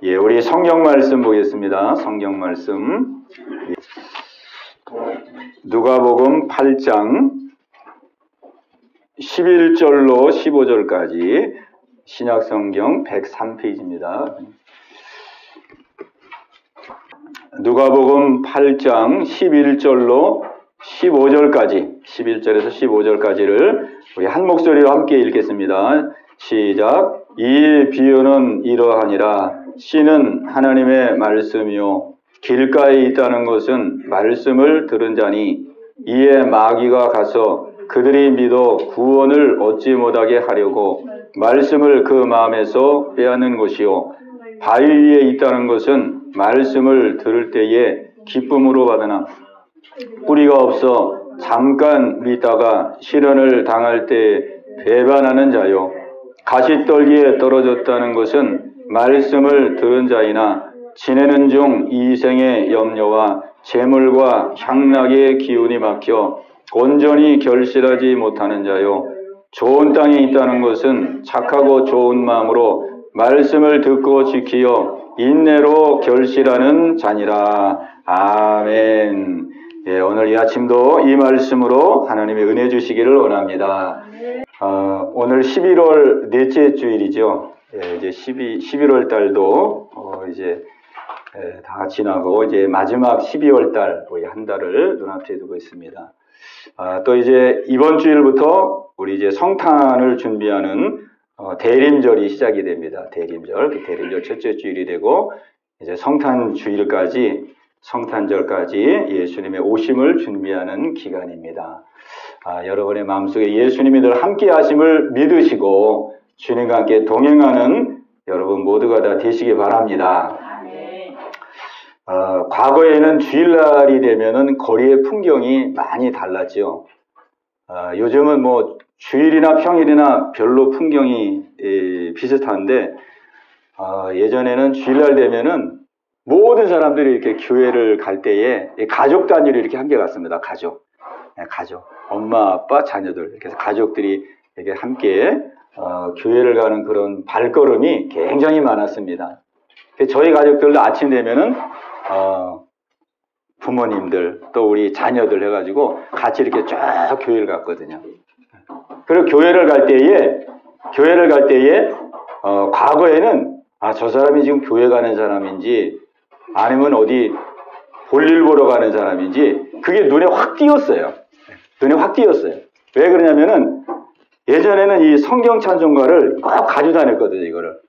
예, 우리 성경 말씀 보겠습니다. 성경 말씀. 누가복음 8장 11절로 15절까지 신약성경 103페이지입니다. 누가복음 8장 11절로 15절까지, 11절에서 15절까지를 우리 한 목소리로 함께 읽겠습니다. 시작. 이의 비유는 이러하니라. 씨는 하나님의 말씀이요 길가에 있다는 것은 말씀을 들은 자니, 이에 마귀가 가서 그들이 믿어 구원을 얻지 못하게 하려고 말씀을 그 마음에서 빼앗는 것이요, 바위 위에 있다는 것은 말씀을 들을 때에 기쁨으로 받으나 뿌리가 없어 잠깐 믿다가 시련을 당할 때 배반하는 자요, 가시떨기에 떨어졌다는 것은 말씀을 들은 자이나 지내는 중 이생의 염려와 재물과 향락의 기운이 막혀 온전히 결실하지 못하는 자요, 좋은 땅에 있다는 것은 착하고 좋은 마음으로 말씀을 듣고 지키어 인내로 결실하는 자니라. 아멘. 예, 오늘 이 아침도 이 말씀으로 하나님의 은혜 주시기를 원합니다. 오늘 11월 넷째 주일이죠. 예, 이제 11월 달도 이제 다 지나고 이제 마지막 12월 달 거의 한 달을 눈앞에 두고 있습니다. 또 이제 이번 주일부터 우리 이제 성탄을 준비하는 대림절이 시작이 됩니다. 대림절 첫째 주일이 되고 이제 성탄절까지 예수님의 오심을 준비하는 기간입니다. 여러분의 마음속에 예수님이 늘 함께 하심을 믿으시고 주님과 함께 동행하는 여러분 모두가 다 되시기 바랍니다. 과거에는 주일날이 되면은 거리의 풍경이 많이 달랐죠. 요즘은 뭐 주일이나 평일이나 별로 풍경이 비슷한데, 예전에는 주일날 되면은 모든 사람들이 이렇게 교회를 갈 때에 가족 단위로 이렇게 함께 갔습니다. 가족. 엄마, 아빠, 자녀들. 이렇게 해서 가족들이 이렇게 함께 교회를 가는 그런 발걸음이 굉장히 많았습니다. 저희 가족들도 아침 되면은 부모님들 또 우리 자녀들 해가지고 같이 이렇게 쫙 교회를 갔거든요. 그리고 교회를 갈 때에 과거에는 저 사람이 지금 교회 가는 사람인지 아니면 어디 볼일 보러 가는 사람인지 그게 눈에 확 띄었어요. 왜 그러냐면은 예전에는 이 성경 찬송가를 꼭 가지고 다녔거든요. 이거를.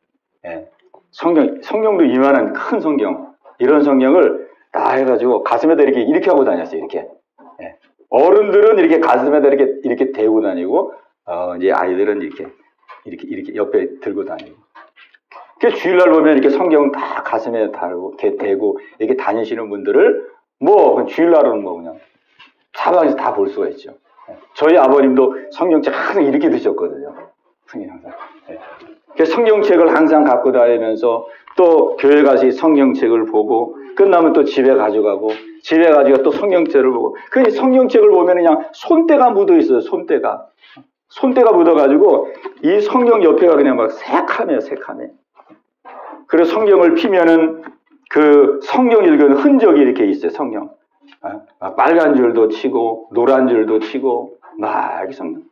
예. 성경도 이만한 큰 성경, 이런 성경을 다 해가지고 가슴에다 이렇게 하고 다녔어요. 이렇게. 예. 어른들은 이렇게 가슴에다 이렇게 대고 다니고, 이제 아이들은 이렇게 옆에 들고 다니고. 그 주일날 보면 이렇게 성경 다 가슴에 대고 이렇게 다니시는 분들을 주일날은 그냥 사방에서 다 볼 수가 있죠. 예. 저희 아버님도 성경책 항상 이렇게 드셨거든요. 성경 항상. 예. 성경책을 항상 갖고 다니면서 또 교회 가서 성경책을 보고 끝나면 또 집에 가져가고 또 성경책을 보고, 그 성경책을 보면 그냥 손때가 묻어 있어요. 손때가 묻어가지고 이 성경 옆에가 그냥 막 새카매요. 그래서 성경을 피면은 그 성경 읽은 흔적이 이렇게 있어요. 성경. 빨간 줄도 치고 노란 줄도 치고 막 이렇게 성경.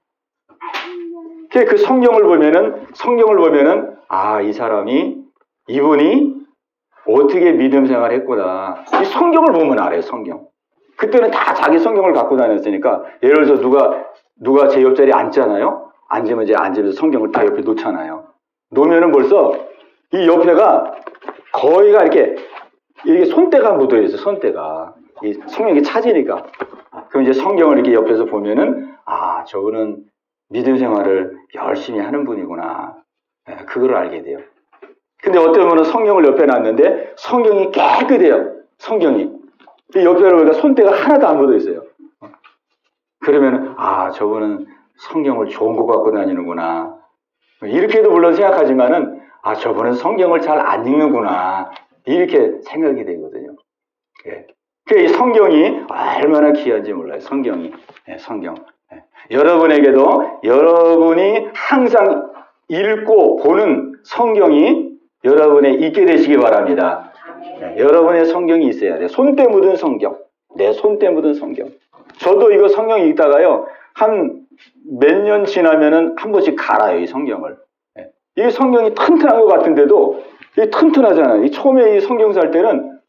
그 성경을 보면은 이분이 어떻게 믿음 생활을 했구나. 이 성경을 보면 알아요. 성경. 그때는 다 자기 성경을 갖고 다녔으니까, 예를 들어서 누가 제 옆자리에 앉잖아요. 앉으면 이제 앉으면서 성경을 다 옆에 놓잖아요. 놓으면은 벌써 이 옆에가 거의가 이렇게 손때가 묻어 있어요. 손때가. 이 성경이 찾으니까. 그럼 이제 성경을 이렇게 옆에서 보면은 저분은 믿음 생활을 열심히 하는 분이구나. 그걸 알게 돼요. 근데 어떤 분은 성경을 옆에 놨는데 성경이 깨끗해요. 성경이. 옆에 보니까 손때가 하나도 안 묻어 있어요. 그러면 저분은 성경을 좋은 거 갖고 다니는구나. 이렇게도 물론 생각하지만은 저분은 성경을 잘 안 읽는구나. 이렇게 생각이 되거든요. 예. 이 성경이 얼마나 귀한지 몰라요. 성경. 여러분에게도 여러분이 항상 읽고 보는 성경이 여러분의 있게 되시기 바랍니다. 네, 여러분의 성경이 있어야 돼요. 손때 묻은 성경. 내 손때 묻은 성경. 저도 이거 성경 읽다가요, 한 몇 년 지나면은 한 번씩 갈아요, 이 성경을. 네. 이 성경이 튼튼한 것 같은데도, 이 튼튼하잖아요. 이 처음에 이 성경 살 때는,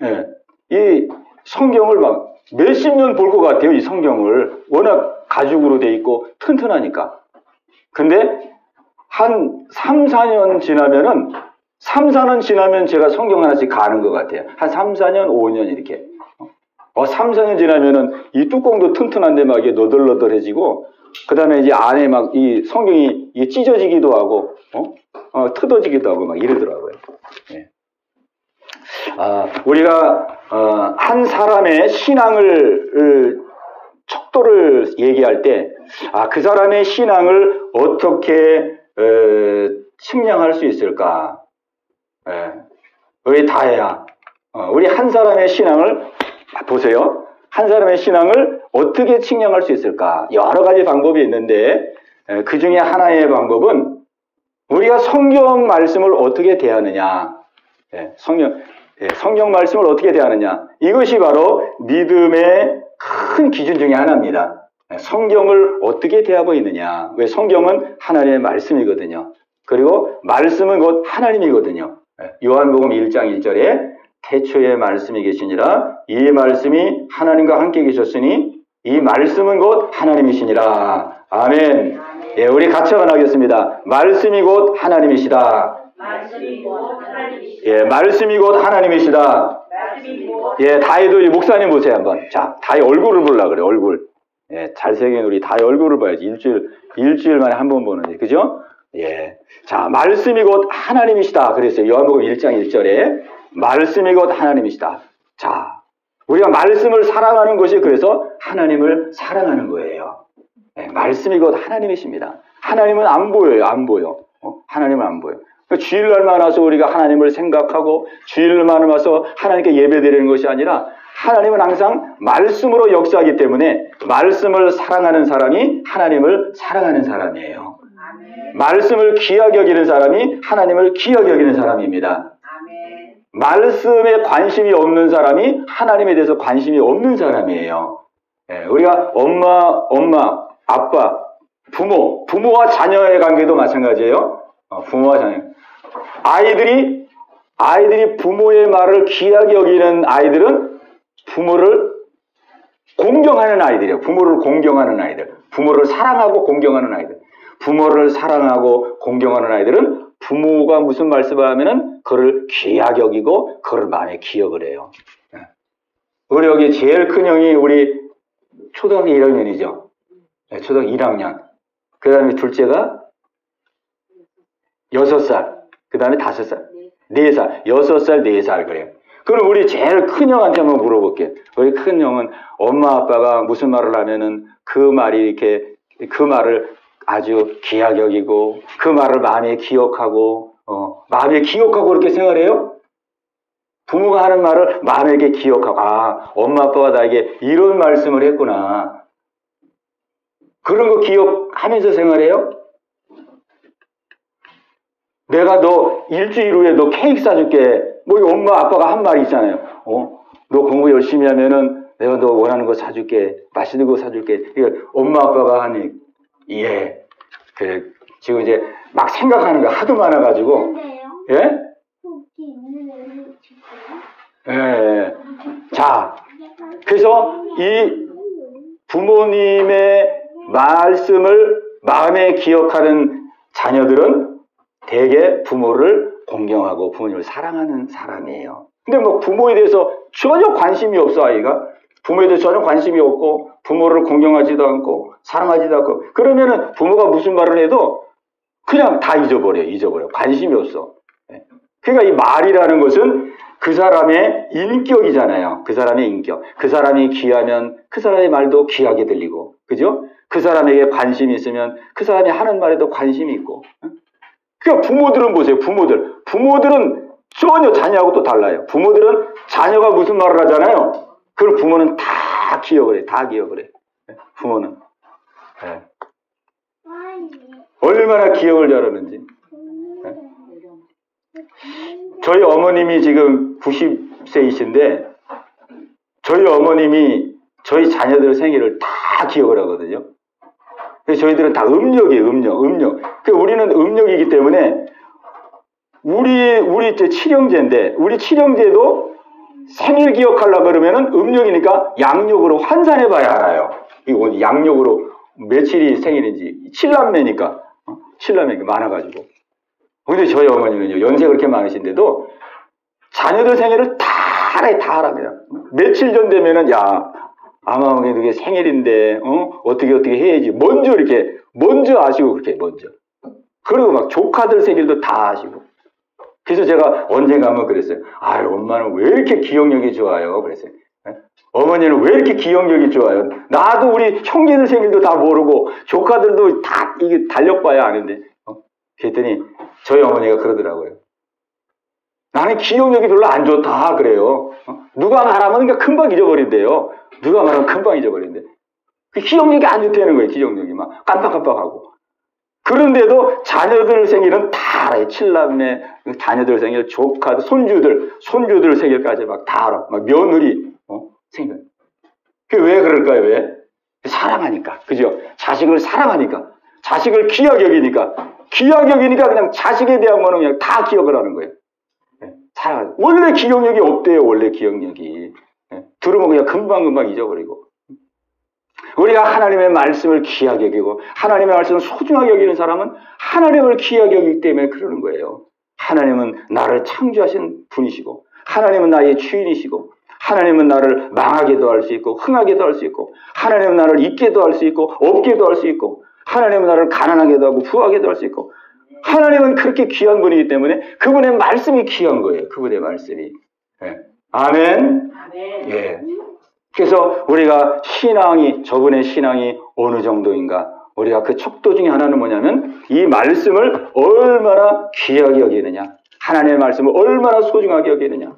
네, 이 성경을 막 몇십 년 볼 것 같아요, 이 성경을. 워낙 가죽으로 돼 있고 튼튼하니까. 근데 한 3, 4년 지나면은 3, 4년 지나면 제가 성경 하나씩 가는 것 같아요. 한 3, 4년, 5년 이렇게. 3, 4년 지나면은 이 뚜껑도 튼튼한데 막 이게 너덜너덜해지고, 그 다음에 이제 안에 막 이 성경이 이게 찢어지기도 하고, 뜯어지기도 하고 막 이러더라고요. 예. 우리가, 한 사람의 신앙을, 척도를 얘기할 때, 그 사람의 신앙을 어떻게, 측량할 수 있을까? 예. 우리 다해야. 우리 한 사람의 신앙을 보세요. 한 사람의 신앙을 어떻게 측량할 수 있을까? 여러 가지 방법이 있는데 그 중에 하나의 방법은 우리가 성경 말씀을 어떻게 대하느냐. 성경 말씀을 어떻게 대하느냐. 이것이 바로 믿음의 큰 기준 중에 하나입니다. 성경을 어떻게 대하고 있느냐. 왜 성경은 하나님의 말씀이거든요. 그리고 말씀은 곧 하나님이거든요. 요한복음 1장 1절에 태초에 말씀이 계시니라 이 말씀이 하나님과 함께 계셨으니 이 말씀은 곧 하나님이시니라. 아멘. 예, 우리 같이 하겠습니다. 말씀이 곧 하나님이시다. 예, 말씀이 곧 하나님이시다. 예, 다이도 목사님 보세요 한번. 자, 다이 얼굴을 보려고 그래. 얼굴. 예, 잘생긴 우리 다이 얼굴을 봐야지. 일주일 만에 한 번 보는데, 그죠? 예. 자, 말씀이 곧 하나님이시다. 그랬어요. 요한복음 1장 1절에. 말씀이 곧 하나님이시다. 자, 우리가 말씀을 사랑하는 것이 그래서 하나님을 사랑하는 거예요. 네, 말씀이 곧 하나님이십니다. 하나님은 안 보여요. 안 보여. 하나님은 안 보여. 그러니까 주일날만 와서 우리가 하나님을 생각하고 주일날만 와서 하나님께 예배드리는 것이 아니라 하나님은 항상 말씀으로 역사하기 때문에 말씀을 사랑하는 사람이 하나님을 사랑하는 사람이에요. 말씀을 귀하게 여기는 사람이 하나님을 귀하게 여기는 사람입니다. 말씀에 관심이 없는 사람이 하나님에 대해서 관심이 없는 사람이에요. 예, 우리가 엄마, 아빠, 부모와 자녀의 관계도 마찬가지예요. 부모와 자녀. 아이들이 부모의 말을 귀하게 여기는 아이들은 부모를 공경하는 아이들이에요. 부모를 공경하는 아이들. 부모를 사랑하고 공경하는 아이들. 부모를 사랑하고 공경하는 아이들은 부모가 무슨 말씀을 하면은 그를 귀하게 여기고 그를 마음에 기억을 해요. 우리 여기 제일 큰 형이 우리 초등학교 1학년이죠. 초등학교 1학년. 그 다음에 둘째가 6살. 그 다음에 5살. 4살. 6살, 4살 그래요. 그럼 우리 제일 큰 형한테 한번 물어볼게요. 우리 큰 형은 엄마 아빠가 무슨 말을 하면은 그 말을 아주 귀하게 여기고 그 말을 마음에 기억하고 그렇게 생각해요? 부모가 하는 말을 마음에 이렇게 기억하고 엄마 아빠가 나에게 이런 말씀을 했구나. 그런 거 기억하면서 생활해요? 내가 너 일주일 후에 너 케이크 사줄게. 뭐 엄마 아빠가 한 말이 있잖아요. 너 공부 열심히 하면은 내가 너 원하는 거 사줄게. 맛있는 거 사줄게. 이거 엄마 아빠가 하니 예. 그래 지금 이제 막 생각하는 거 하도 많아가지고 예? 예. 자, 그래서 이 부모님의 말씀을 마음에 기억하는 자녀들은 대개 부모를 공경하고 부모님을 사랑하는 사람이에요. 근데 뭐 부모에 대해서 전혀 관심이 없어 아이가. 부모에 대해서 전혀 관심이 없고 부모를 공경하지도 않고 사랑하지도 않고 그러면은 부모가 무슨 말을 해도 그냥 다 잊어버려. 관심이 없어. 그러니까 이 말이라는 것은 그 사람의 인격이잖아요. 그 사람의 인격. 그 사람이 귀하면 그 사람의 말도 귀하게 들리고, 그죠? 그 사람에게 관심이 있으면 그 사람이 하는 말에도 관심이 있고. 그러니까 부모들은 보세요. 부모들은 전혀 자녀하고 또 달라요. 부모들은 자녀가 무슨 말을 하잖아요. 그걸 부모는 다 기억을 해. 부모는. 네. 얼마나 기억을 잘하는지. 네. 저희 어머님이 지금 90세이신데 저희 어머님이 저희 자녀들 생일을 다 기억을 하거든요. 그래서 저희들은 다 음력이에요. 음력. 그 우리는 음력이기 때문에 우리 이제 칠형제인데 우리 칠형제도 생일 기억하려고 그러면은 음력이니까 양력으로 환산해 봐야 알아요. 이거 양력으로 며칠이 생일인지 칠남매니까 칠남매가 많아가지고. 근데 저희 어머니는요 연세가 그렇게 많으신데도 자녀들 생일을 다 알아요. 며칠 전 되면은 야 아마 그게 생일인데 어떻게 해야지 먼저 아시고 그렇게 먼저. 그리고 막 조카들 생일도 다 아시고. 그래서 제가 언젠가 한번 그랬어요. 아유 엄마는 왜 이렇게 기억력이 좋아요? 그랬어요. 어머니는 왜 이렇게 기억력이 좋아요? 나도 우리 형제들 생일도 다 모르고 조카들도 다 이게 달력봐야 아는데. 그랬더니 저희 어머니가 그러더라고요. 나는 기억력이 별로 안 좋다 그래요. 누가 말하면 그러니까 금방 잊어버린대요. 누가 말하면 금방 잊어버린대. 기억력이 안 좋다는 거예요. 기억력이 막 깜빡깜빡하고. 그런데도 자녀들 생일은 다 알아요. 칠남매, 자녀들 생일, 조카들, 손주들 생일까지 막 다 알아. 막 며느리 생일. 그게 왜 그럴까요? 왜? 사랑하니까. 그죠? 자식을 사랑하니까. 자식을 귀하게 여기니까. 그냥 자식에 대한 거는 그냥 다 기억을 하는 거예요. 원래 기억력이 없대요. 원래 기억력이. 들으면 그냥 금방 잊어버리고. 우리가 하나님의 말씀을 귀하게 여기고 하나님의 말씀을 소중하게 여기는 사람은 하나님을 귀하게 여기기 때문에 그러는 거예요. 하나님은 나를 창조하신 분이시고 하나님은 나의 주인이시고 하나님은 나를 망하게도 할 수 있고 흥하게도 할 수 있고 하나님은 나를 있게도 할 수 있고 없게도 할 수 있고 하나님은 나를 가난하게도 하고 부하게도 할 수 있고 하나님은 그렇게 귀한 분이기 때문에 그분의 말씀이 귀한 거예요. 그분의 말씀이. 네. 아멘. 예. 그래서 우리가 저분의 신앙이 어느 정도인가? 우리가 그 척도 중에 하나는 뭐냐면 이 말씀을 얼마나 귀하게 여기느냐. 하나님의 말씀을 얼마나 소중하게 여기느냐.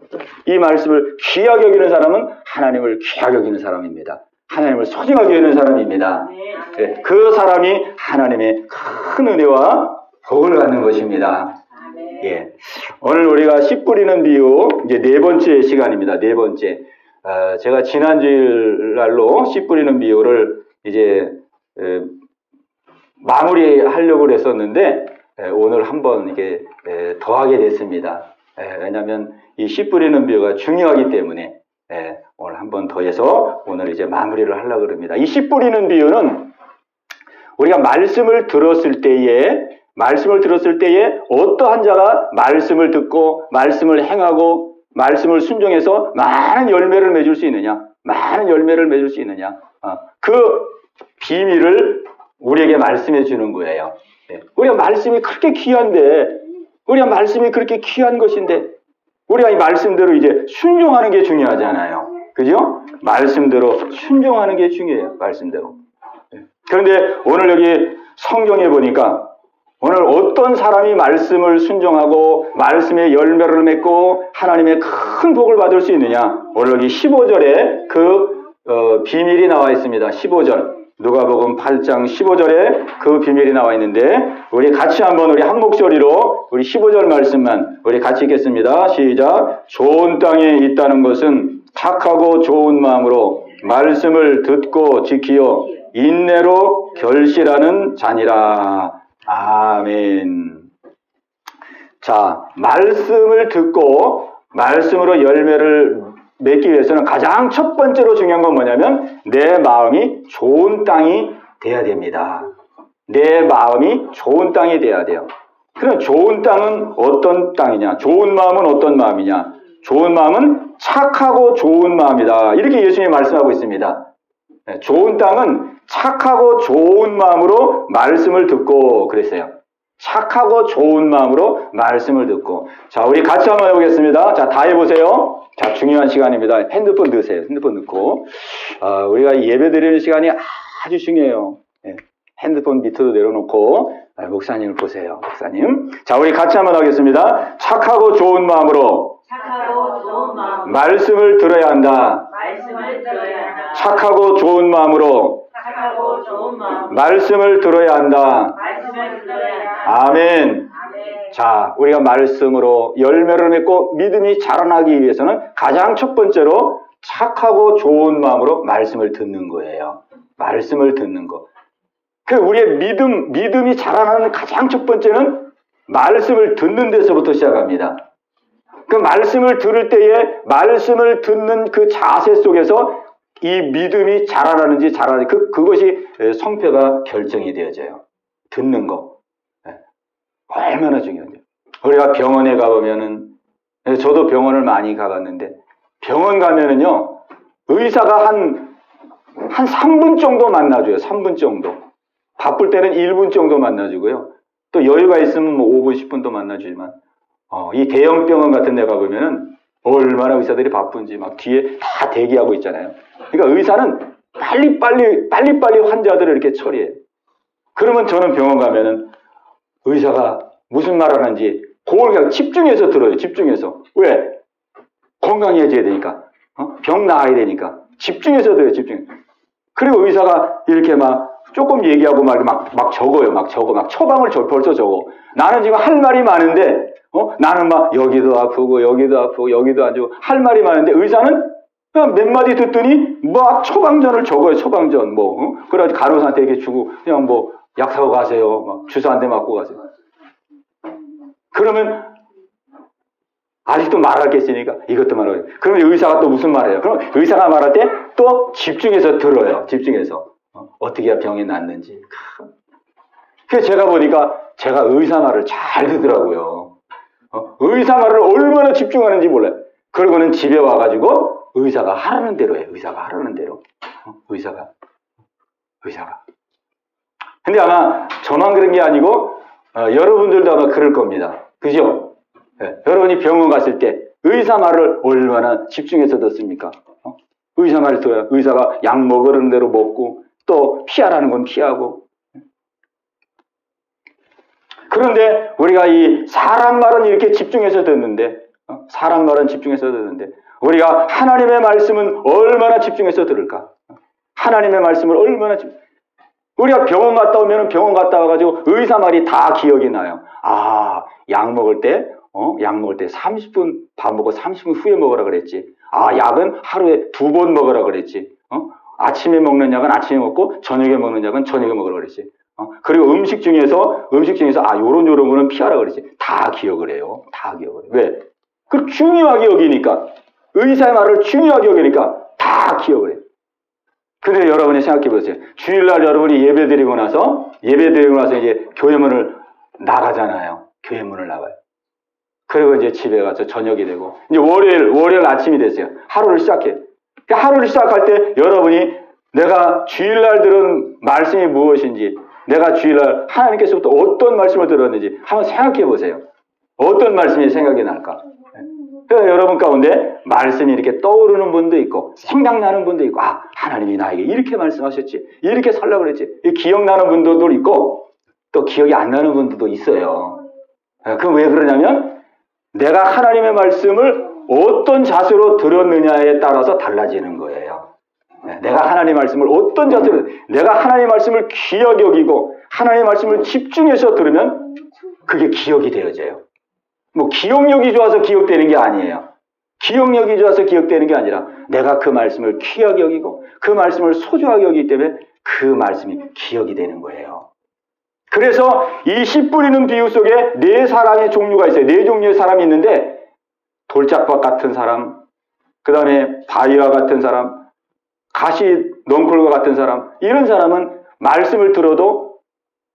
이 말씀을 귀하게 여기는 사람은 하나님을 귀하게 여기는 사람입니다. 하나님을 소중하게 여기는 사람입니다. 네, 그 사람이 하나님의 큰 은혜와 복을 갖는 것입니다. 예. 오늘 우리가 씨 뿌리는 비유 이제 4번째 시간입니다. 4번째. 제가 지난 주일날로 씨 뿌리는 비유를 이제 마무리하려고 했었는데 오늘 한번 이게 더하게 됐습니다. 왜냐하면 이 씨 뿌리는 비유가 중요하기 때문에 오늘 한번 더해서 오늘 이제 마무리를 하려고 합니다. 이 씨 뿌리는 비유는 우리가 말씀을 들었을 때에 어떠한 자가 말씀을 듣고 말씀을 행하고 말씀을 순종해서 많은 열매를 맺을 수 있느냐. 그 비밀을 우리에게 말씀해 주는 거예요. 우리가 말씀이 그렇게 귀한데, 우리가 말씀이 그렇게 귀한 것인데, 우리가 이 말씀대로 이제 순종하는 게 중요하잖아요. 그죠? 말씀대로 순종하는 게 중요해요. 말씀대로. 그런데 오늘 여기 성경에 보니까 오늘 어떤 사람이 말씀을 순종하고 말씀의 열매를 맺고 하나님의 큰 복을 받을 수 있느냐. 오늘 여기 15절에 그 비밀이 나와 있습니다. 15절. 누가복음 8장 15절에 그 비밀이 나와 있는데 우리 같이 한번 우리 한 목소리로 우리 15절 말씀만 우리 같이 읽겠습니다. 시작. 좋은 땅에 있다는 것은 착하고 좋은 마음으로 말씀을 듣고 지키어 인내로 결실하는 자니라. 아멘. 자, 말씀을 듣고 말씀으로 열매를 맺기 위해서는 가장 첫 번째로 중요한 건 뭐냐면 내 마음이 좋은 땅이 돼야 됩니다. 내 마음이 좋은 땅이 돼야 돼요. 그럼 좋은 땅은 어떤 땅이냐? 좋은 마음은 어떤 마음이냐? 좋은 마음은 착하고 좋은 마음이다. 이렇게 예수님이 말씀하고 있습니다. 좋은 땅은 착하고 좋은 마음으로 말씀을 듣고 그랬어요. 착하고 좋은 마음으로 말씀을 듣고. 자, 우리 같이 한번 해보겠습니다. 자, 다 해보세요. 자, 중요한 시간입니다. 핸드폰 넣으세요. 핸드폰 넣고. 우리가 예배 드리는 시간이 아주 중요해요. 핸드폰 밑으로 내려놓고 목사님을 보세요. 목사님. 자, 우리 같이 한번 하겠습니다. 착하고 좋은 마음으로 말씀을 들어야 한다. 착하고 좋은 마음으로 말씀을 들어야 한다. 아멘. 자, 우리가 말씀으로 열매를 맺고 믿음이 자라나기 위해서는 가장 첫 번째로 착하고 좋은 마음으로 말씀을 듣는 거예요. 말씀을 듣는 거. 그 우리의 믿음이 자라나는 가장 첫 번째는 말씀을 듣는 데서부터 시작합니다. 그 말씀을 들을 때에 말씀을 듣는 그 자세 속에서 이 믿음이 자라나는지 그것이 성패가 결정이 되어져요. 듣는 거. 얼마나 중요한지. 우리가 병원에 가보면은, 저도 병원을 많이 가봤는데, 병원 가면은요, 의사가 한 3분 정도 만나줘요. 3분 정도. 바쁠 때는 1분 정도 만나주고요. 또 여유가 있으면 뭐 5분, 10분도 만나주지만, 이 대형 병원 같은 데 가보면은, 얼마나 의사들이 바쁜지 막 뒤에 다 대기하고 있잖아요. 그러니까 의사는 빨리빨리 환자들을 이렇게 처리해요. 그러면 저는 병원 가면은, 의사가 무슨 말 하는지 그걸 그냥 집중해서 들어요. 집중해서. 왜? 건강해져야 되니까. 병 나아야 되니까. 집중해서 들어요. 집중해서. 그리고 의사가 이렇게 막 조금 얘기하고 막 적어요. 막 처방을 벌써 적어. 나는 지금 할 말이 많은데 나는 막 여기도 아프고 여기도 안 좋고 할 말이 많은데 의사는 그냥 몇 마디 듣더니 막 처방전을 적어요. 처방전 그래가지고 간호사한테 이렇게 주고 그냥 약 사고 가세요. 막 주사 한 대 맞고 가세요. 그러면 아직도 말할 게 있으니까 이것도 말해요. 그러면 의사가 또 무슨 말해요? 그럼 의사가 말할 때 또 집중해서 들어요. 집중해서. 어떻게 해야 병이 낫는지. 그래서 제가 보니까 제가 의사 말을 잘 듣더라고요. 의사 말을 얼마나 집중하는지 몰라요. 그러고는 집에 와가지고 의사가 하라는 대로 해요. 의사가 하라는 대로. 의사가. 근데 아마 저만 그런 게 아니고 여러분들도 아마 그럴 겁니다. 그죠? 네. 여러분이 병원 갔을 때 의사 말을 얼마나 집중해서 듣습니까? 의사 말을 들어요. 의사가 약 먹으라는 대로 먹고 또 피하라는 건 피하고. 그런데 우리가 이 사람 말은 이렇게 집중해서 듣는데 우리가 하나님의 말씀은 얼마나 집중해서 들을까? 하나님의 말씀을 얼마나 우리가 병원 갔다 오면 병원 갔다 와가지고 의사 말이 다 기억이 나요. 약 먹을 때 30분 밥 먹고 30분 후에 먹으라 그랬지. 약은 하루에 2번 먹으라 그랬지. 아침에 먹는 약은 아침에 먹고 저녁에 먹는 약은 저녁에 먹으라 그랬지. 그리고 음식 중에서 요런 거는 피하라 그랬지. 다 기억을 해요. 다 기억을 해요. 왜? 그 중요하게 여기니까. 의사의 말을 중요하게 여기니까 다 기억을 해요. 근데 여러분이 생각해 보세요. 주일날 여러분이 예배 드리고 나서 이제 교회문을 나가잖아요. 교회문을 나가요. 그리고 이제 집에 가서 저녁이 되고, 이제 월요일 아침이 됐어요. 하루를 시작해. 하루를 시작할 때 여러분이 내가 주일날 들은 말씀이 무엇인지, 내가 주일날 하나님께서부터 어떤 말씀을 들었는지 한번 생각해 보세요. 어떤 말씀이 생각이 날까? 그래서 여러분 가운데 말씀이 이렇게 떠오르는 분도 있고, 생각나는 분도 있고, 하나님이 나에게 이렇게 말씀하셨지, 이렇게 살라고 그랬지, 기억나는 분들도 있고, 또 기억이 안 나는 분들도 있어요. 그럼 왜 그러냐면, 내가 하나님의 말씀을 어떤 자세로 들었느냐에 따라서 달라지는 거예요. 내가 하나님의 말씀을 어떤 자세로, 내가 하나님의 말씀을 귀하게 여기고 하나님의 말씀을 집중해서 들으면 그게 기억이 되어져요. 기억력이 좋아서 기억되는 게 아니에요. 기억력이 좋아서 기억되는 게 아니라 내가 그 말씀을 귀하게 여기고 그 말씀을 소중하게 여기기 때문에 그 말씀이 기억이 되는 거예요. 그래서 이 씨 뿌리는 비유 속에 4사람의 종류가 있어요. 4종류의 사람이 있는데, 돌짝밭 같은 사람, 그 다음에 바위와 같은 사람, 가시 넝쿨과 같은 사람, 이런 사람은 말씀을 들어도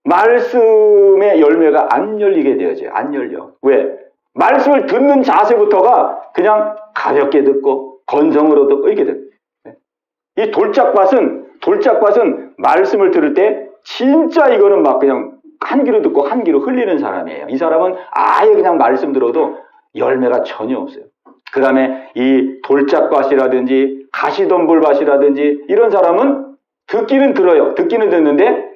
말씀의 열매가 안 열리게 되어져요. 안 열려. 왜? 말씀을 듣는 자세부터가 그냥 가볍게 듣고 건성으로 듣고 이렇게 돼요. 이 돌짝밭은 말씀을 들을 때 진짜 이거는 막 그냥 한 귀로 듣고 한 귀로 흘리는 사람이에요. 이 사람은 아예 그냥 말씀 들어도 열매가 전혀 없어요. 그 다음에 이 돌짝밭이라든지 가시덤불밭이라든지 이런 사람은 듣기는 들어요. 듣기는 듣는데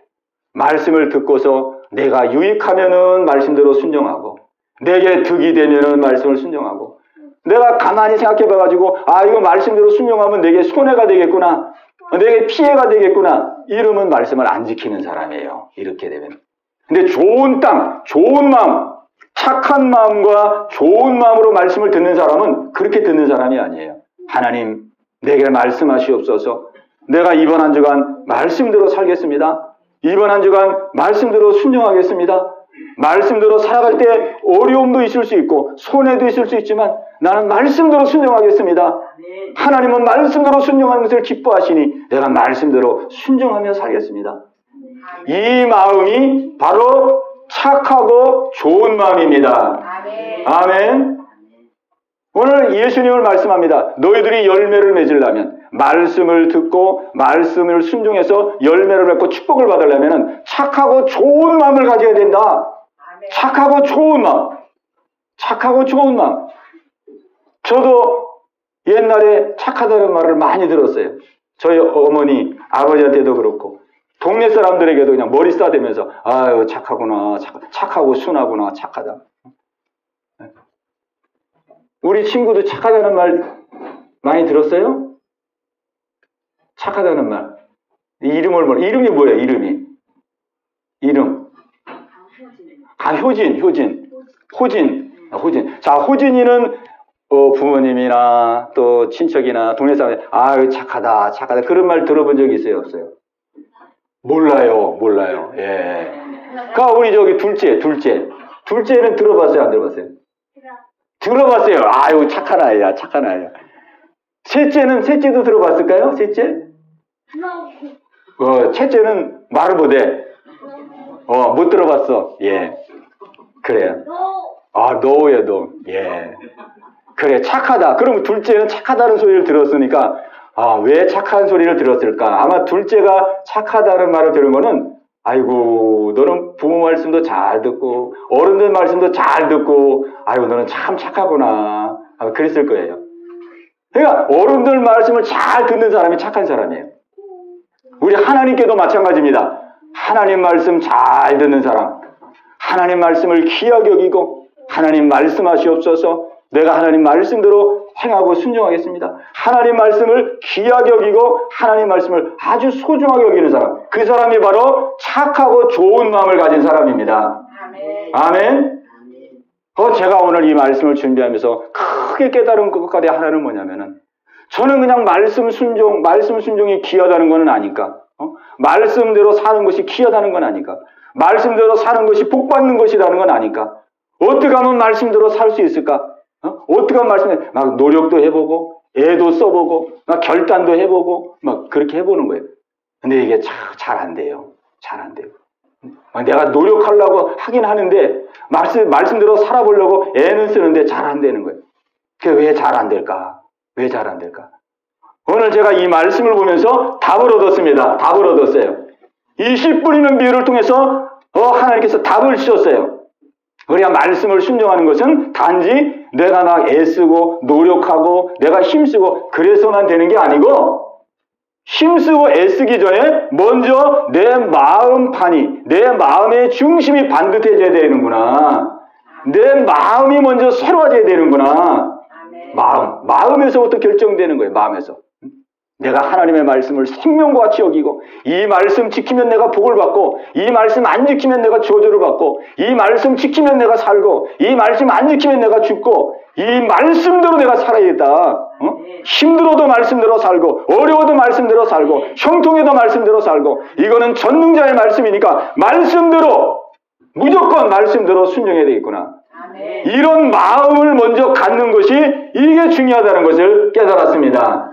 말씀을 듣고서 내가 유익하면은 말씀대로 순종하고, 내게 득이 되면은 말씀을 순종하고, 내가 가만히 생각해 봐가지고 이거 말씀대로 순종하면 내게 손해가 되겠구나, 내게 피해가 되겠구나, 이러면 말씀을 안 지키는 사람이에요. 이렇게 되면. 근데 좋은 땅, 좋은 마음, 착한 마음과 좋은 마음으로 말씀을 듣는 사람은 그렇게 듣는 사람이 아니에요. 하나님, 내게 말씀하시옵소서. 내가 이번 한 주간 말씀대로 살겠습니다. 이번 한 주간 말씀대로 순종하겠습니다. 말씀대로 살아갈 때 어려움도 있을 수 있고 손해도 있을 수 있지만 나는 말씀대로 순종하겠습니다. 하나님은 말씀대로 순종하는 것을 기뻐하시니 내가 말씀대로 순종하며 살겠습니다. 이 마음이 바로 착하고 좋은 마음입니다. 아멘. 오늘 예수님을 말씀합니다. 너희들이 열매를 맺으려면 말씀을 듣고 말씀을 순종해서 열매를 맺고 축복을 받으려면 착하고 좋은 마음을 가져야 된다. 착하고 좋은 마음. 착하고 좋은 마음. 저도 옛날에 착하다는 말을 많이 들었어요. 저희 어머니, 아버지한테도 그렇고 동네 사람들에게도 그냥 머리 싸대면서 아유 착하구나, 착하고 순하구나, 착하다. 우리 친구도 착하다는 말 많이 들었어요? 착하다는 말. 이름이 뭐예요? 이름. 호진. 자, 호진이는 부모님이나 또 친척이나 동네 사람들 아유 착하다 그런 말 들어본 적 있어요? 없어요? 몰라요. 예. 그러니까 우리 저기 둘째는 들어봤어요? 안 들어봤어요? 들어봤어요. 아유 착한 아이야. 셋째도 들어봤을까요? 셋째? 셋째는 말을 못해. 못 들어봤어. 예. 그래요. 노예요, 너. 예. 그래, 착하다. 그럼 둘째는 착하다는 소리를 들었으니까, 왜 착한 소리를 들었을까? 아마 둘째가 착하다는 말을 들은 거는, 아이고, 너는 부모 말씀도 잘 듣고, 어른들 말씀도 잘 듣고, 아이고, 너는 참 착하구나. 아마 그랬을 거예요. 그러니까, 어른들 말씀을 잘 듣는 사람이 착한 사람이에요. 우리 하나님께도 마찬가지입니다. 하나님 말씀 잘 듣는 사람. 하나님 말씀을 귀하게 여기고 하나님 말씀하시옵소서. 내가 하나님 말씀대로 행하고 순종하겠습니다. 하나님 말씀을 귀하게 여기고 하나님 말씀을 아주 소중하게 여기는 사람. 그 사람이 바로 착하고 좋은 마음을 가진 사람입니다. 아멘. 제가 오늘 이 말씀을 준비하면서 크게 깨달은 것 가운데 하나는 뭐냐면은 저는 그냥 말씀 순종이 귀하다는 것은 아니까. 말씀대로 사는 것이 귀하다는 건 아니까. 말씀대로 사는 것이 복받는 것이라는 건 아니까. 어떻게 하면 말씀대로 살 수 있을까? 어떻게 하면 말씀대로 막 노력도 해보고 애도 써보고 막 결단도 해보고 막 그렇게 해보는 거예요. 근데 이게 잘 안 돼요. 내가 노력하려고 하긴 하는데 말씀대로 살아보려고 애는 쓰는데 잘 안 되는 거예요. 그게 왜 잘 안 될까? 오늘 제가 이 말씀을 보면서 답을 얻었습니다. 답을 얻었어요. 이 씨 뿌리는 비유를 통해서 하나님께서 답을 주셨어요. 우리가 말씀을 순종하는 것은 단지 내가 막 애쓰고 노력하고 내가 힘쓰고 그래서만 되는 게 아니고 힘쓰고 애쓰기 전에 먼저 내 마음판이 내 마음의 중심이 반듯해져야 되는구나. 내 마음이 먼저 새로워져야 되는구나. 마음에서부터 결정되는 거예요. 마음에서. 내가 하나님의 말씀을 생명과 같이 여기고 이 말씀 지키면 내가 복을 받고 이 말씀 안 지키면 내가 저주를 받고 이 말씀 지키면 내가 살고 이 말씀 안 지키면 내가 죽고 이 말씀대로 내가 살아야겠다. 힘들어도 말씀대로 살고 어려워도 말씀대로 살고 형통해도 말씀대로 살고 이거는 전능자의 말씀이니까 말씀대로 무조건 말씀대로 순종해야 되겠구나. 이런 마음을 먼저 갖는 것이 이게 중요하다는 것을 깨달았습니다.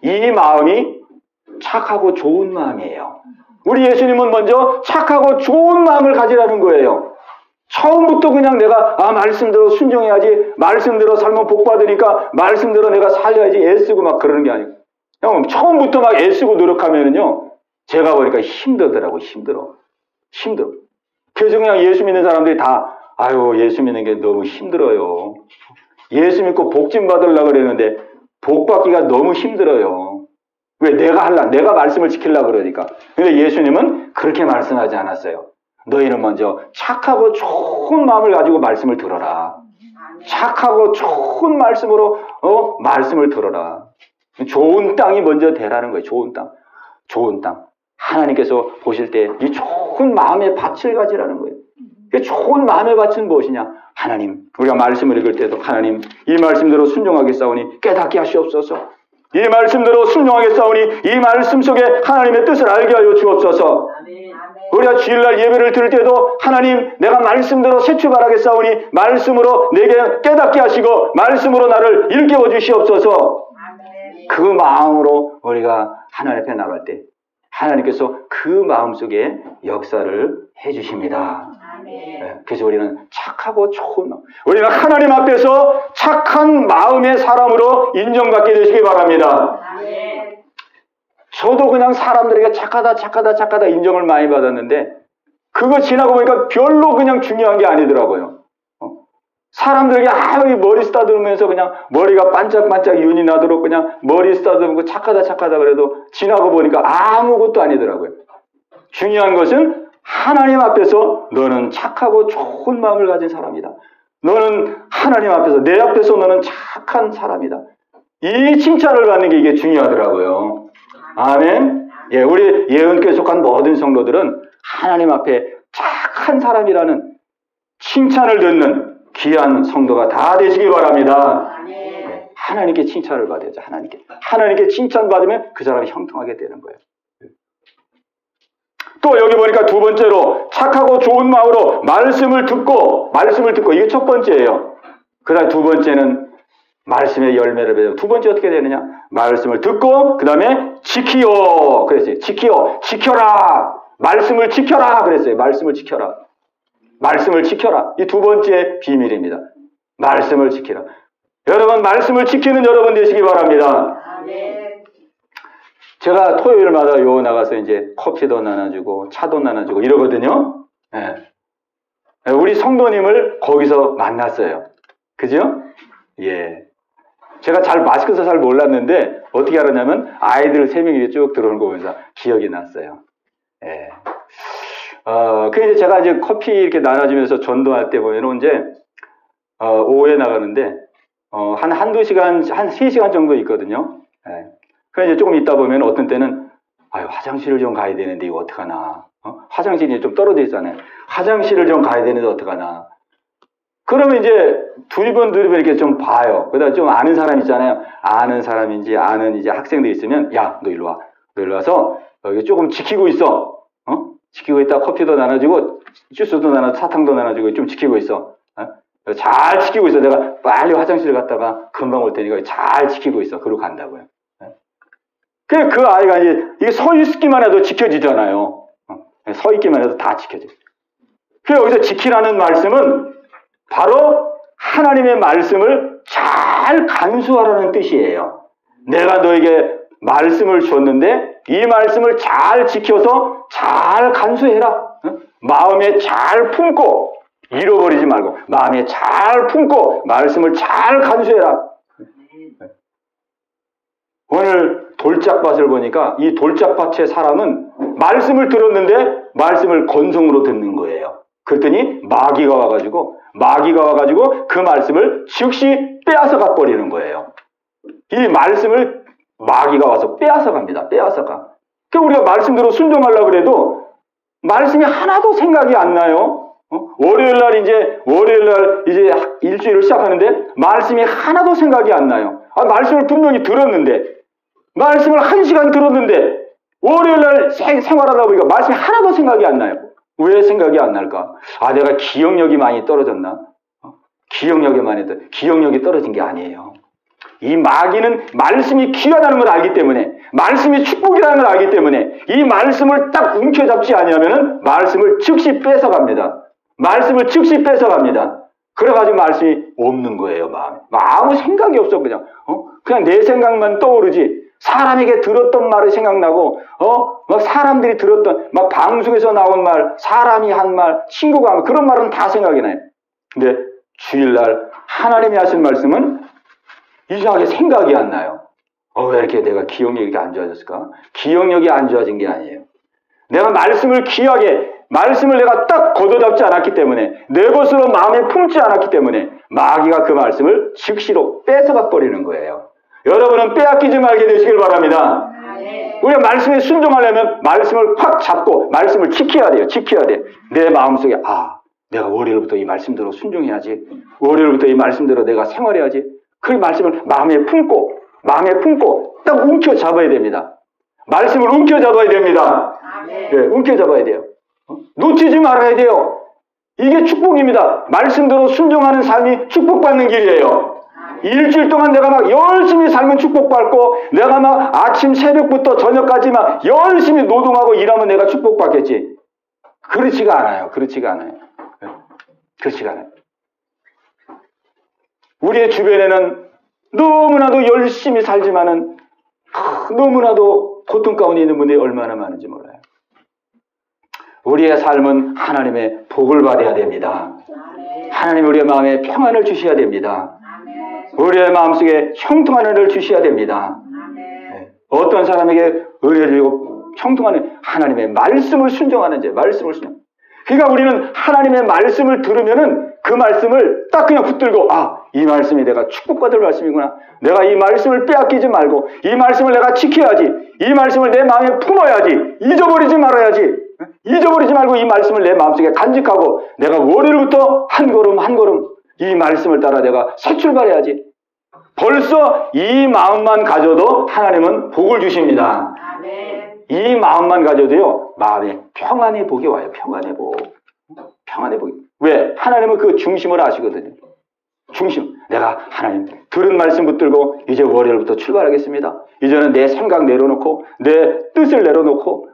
이 마음이 착하고 좋은 마음이에요. 우리 예수님은 먼저 착하고 좋은 마음을 가지라는 거예요. 처음부터 그냥 내가 말씀대로 순종해야지 말씀대로 살면 복 받으니까 말씀대로 내가 살려야지 애쓰고 막 그러는 게 아니고 처음부터 막 애쓰고 노력하면은요 제가 보니까 힘들더라고. 힘들어. 그래서 그냥 예수 믿는 사람들이 다 예수 믿는 게 너무 힘들어요. 예수 믿고 복 좀 받으려고 그랬는데 복 받기가 너무 힘들어요. 왜? 내가 말씀을 지키려고 그러니까. 근데 예수님은 그렇게 말씀하지 않았어요. 너희는 먼저 착하고 좋은 마음을 가지고 말씀을 들어라. 착하고 좋은 말씀으로 말씀을 들어라. 좋은 땅이 먼저 되라는 거예요. 좋은 땅. 하나님께서 보실 때 이 좋은 마음의 밭을 가지라는 거예요. 좋은 마음의 밭은 무엇이냐? 하나님, 우리가 말씀을 읽을 때도 하나님, 이 말씀대로 순종하겠사오니 깨닫게 하시옵소서. 이 말씀대로 순종하겠사오니 이 말씀 속에 하나님의 뜻을 알게 하여 주옵소서. 우리가 주일날 예배를 들을 때도 하나님, 내가 말씀대로 새 출발하겠사오니 말씀으로 내게 깨닫게 하시고 말씀으로 나를 일깨워 주시옵소서. 그 마음으로 우리가 하나님 앞에 나갈 때 하나님께서 그 마음속에 역사를 해주십니다. 그래서 우리는 착하고 좋은 마음, 우리는 하나님 앞에서 착한 마음의 사람으로 인정받게 되시기 바랍니다. 저도 그냥 사람들에게 착하다 인정을 많이 받았는데 그거 지나고 보니까 별로 그냥 중요한 게 아니더라고요. 사람들에게 머리 쓰다듬으면서 그냥 머리가 반짝반짝 윤이 나도록 그냥 머리 쓰다듬고 착하다 그래도 지나고 보니까 아무것도 아니더라고요. 중요한 것은 하나님 앞에서 너는 착하고 좋은 마음을 가진 사람이다. 너는 하나님 앞에서, 내 앞에서 너는 착한 사람이다. 이 칭찬을 받는 게 이게 중요하더라고요. 아멘. 예, 우리 예언교회 속한 모든 성도들은 하나님 앞에 착한 사람이라는 칭찬을 듣는 귀한 성도가 다 되시기 바랍니다. 네, 하나님께 칭찬을 받아야죠. 하나님께 칭찬받으면 그 사람이 형통하게 되는 거예요. 또 여기 보니까 두 번째로 착하고 좋은 마음으로 말씀을 듣고 이게 첫 번째예요. 그 다음에 두 번째는 말씀의 열매를 맺어요. 두 번째 어떻게 되느냐? 말씀을 듣고 그 다음에 지키요 그랬어요. 지켜라. 말씀을 지켜라 그랬어요. 말씀을 지켜라. 이 두 번째 비밀입니다. 말씀을 지키라. 여러분, 말씀을 지키는 여러분 되시기 바랍니다. 제가 토요일마다 요 나가서 이제 커피도 나눠주고 차도 나눠주고 이러거든요. 예. 우리 성도님을 거기서 만났어요. 그죠? 예. 제가 마스크에서 잘 몰랐는데 어떻게 알았냐면 아이들 3명이 쭉 들어오는 거 보면서 기억이 났어요. 예. 그래서 제가 이제 커피 이렇게 나눠주면서 전도할 때 보면은 이제, 오후에 나가는데, 한두 시간, 한 3시간 정도 있거든요. 예. 그래서 이제 조금 있다 보면 어떤 때는, 화장실을 좀 가야 되는데 이거 어떡하나. 화장실이 좀 떨어져 있잖아요. 화장실을 좀 가야 되는데 어떡하나. 그러면 이제 두리번 이렇게 좀 봐요. 그러다 좀 아는 사람 있잖아요. 아는 사람인지 아는 이제 학생들 있으면, 야, 너 일로 와. 너 일로 와서 여기 조금 지키고 있어. 지키고 있다 커피도 나눠주고 주스도 나눠주고 사탕도 나눠주고 좀 지키고 있어. 잘 지키고 있어. 내가 빨리 화장실 갔다가 금방 올 테니까 잘 지키고 있어. 그러고 간다고요. 그 아이가 이게 서 있기만 해도 지켜지잖아요. 서 있기만 해도 다 지켜져요. 그래서 여기서 지키라는 말씀은 바로 하나님의 말씀을 잘 간수하라는 뜻이에요. 내가 너에게 말씀을 줬는데 이 말씀을 잘 지켜서 잘 간수해라. 마음에 잘 품고 잃어버리지 말고 마음에 잘 품고 말씀을 잘 간수해라. 오늘 돌짝밭을 보니까 이 돌짝밭의 사람은 말씀을 들었는데 말씀을 건성으로 듣는 거예요. 그랬더니 마귀가 와가지고 그 말씀을 즉시 빼앗아 가버리는 거예요. 이 말씀을 마귀가 와서 빼앗아 갑니다. 빼앗아 가. 그러니까 우리가 말씀대로 순종하려고 그래도 말씀이 하나도 생각이 안 나요. 월요일날 이제 일주일을 시작하는데 말씀이 하나도 생각이 안 나요. 말씀을 분명히 들었는데 말씀을 1시간 들었는데 월요일날 생활하다 보니까 말씀이 하나도 생각이 안 나요. 왜 생각이 안 날까? 내가 기억력이 많이 떨어졌나? 기억력이 떨어진 게 아니에요. 이 마귀는 말씀이 귀하다는 걸 알기 때문에 말씀이 축복이라는 걸 알기 때문에 이 말씀을 딱 움켜잡지 않으면은 말씀을 즉시 뺏어갑니다. 그래가지고 말씀이 없는 거예요. 마음에 아무 생각이 없어. 그냥 내 생각만 떠오르지 사람에게 들었던 말이 생각나고 막 사람들이 들었던 막 방송에서 나온 말, 사람이 한 말, 친구가 한 말, 그런 말은 다 생각이 나요. 근데 주일날 하나님이 하신 말씀은 이상하게 생각이 안 나요. 왜 이렇게 내가 기억력이 이렇게 안 좋아졌을까? 기억력이 안 좋아진 게 아니에요. 내가 말씀을 말씀을 내가 딱 걷어잡지 않았기 때문에 내 것으로 마음에 품지 않았기 때문에 마귀가 그 말씀을 즉시로 뺏어가 버리는 거예요. 여러분은 빼앗기지 말게 되시길 바랍니다. 우리가 말씀에 순종하려면 말씀을 확 잡고 말씀을 지켜야 돼요. 내 마음속에 내가 월요일부터 이 말씀대로 순종해야지. 월요일부터 이 말씀대로 내가 생활해야지. 그 말씀을 마음에 품고 딱 움켜잡아야 됩니다. 말씀을 움켜잡아야 됩니다. 네, 움켜잡아야 돼요. 놓치지 말아야 돼요. 이게 축복입니다. 말씀대로 순종하는 삶이 축복받는 길이에요. 일주일 동안 내가 막 열심히 살면 축복받고, 내가 막 아침 새벽부터 저녁까지 막 열심히 노동하고 일하면 내가 축복받겠지. 그렇지가 않아요. 그렇지가 않아요. 우리의 주변에는 너무나도 열심히 살지만은 너무나도 고통 가운데 있는 분들이 얼마나 많은지 몰라요. 우리의 삶은 하나님의 복을 받아야 됩니다. 하나님 우리의 마음에 평안을 주셔야 됩니다. 우리의 마음속에 형통한 은혜를 주셔야 됩니다. 어떤 사람에게 은혜를 주고 형통한 하나님의 말씀을 순종하는 자, 말씀을 순종. 그러니까 우리는 하나님의 말씀을 들으면은 그 말씀을 딱 그냥 붙들고, 이 말씀이 내가 축복받을 말씀이구나. 내가 이 말씀을 빼앗기지 말고 이 말씀을 내가 지켜야지. 이 말씀을 내 마음에 품어야지. 잊어버리지 말아야지. 잊어버리지 말고 이 말씀을 내 마음속에 간직하고 내가 월요일부터 한 걸음 한 걸음 이 말씀을 따라 내가 새 출발해야지. 벌써 이 마음만 가져도 하나님은 복을 주십니다. 이 마음만 가져도요, 마음에 평안의 복이 와요. 평안의 복. 평안의 복이. 왜? 하나님은 그 중심을 아시거든요. 중심. 내가 하나님 들은 말씀 붙들고 이제 월요일부터 출발하겠습니다. 이제는 내 생각 내려놓고 내 뜻을 내려놓고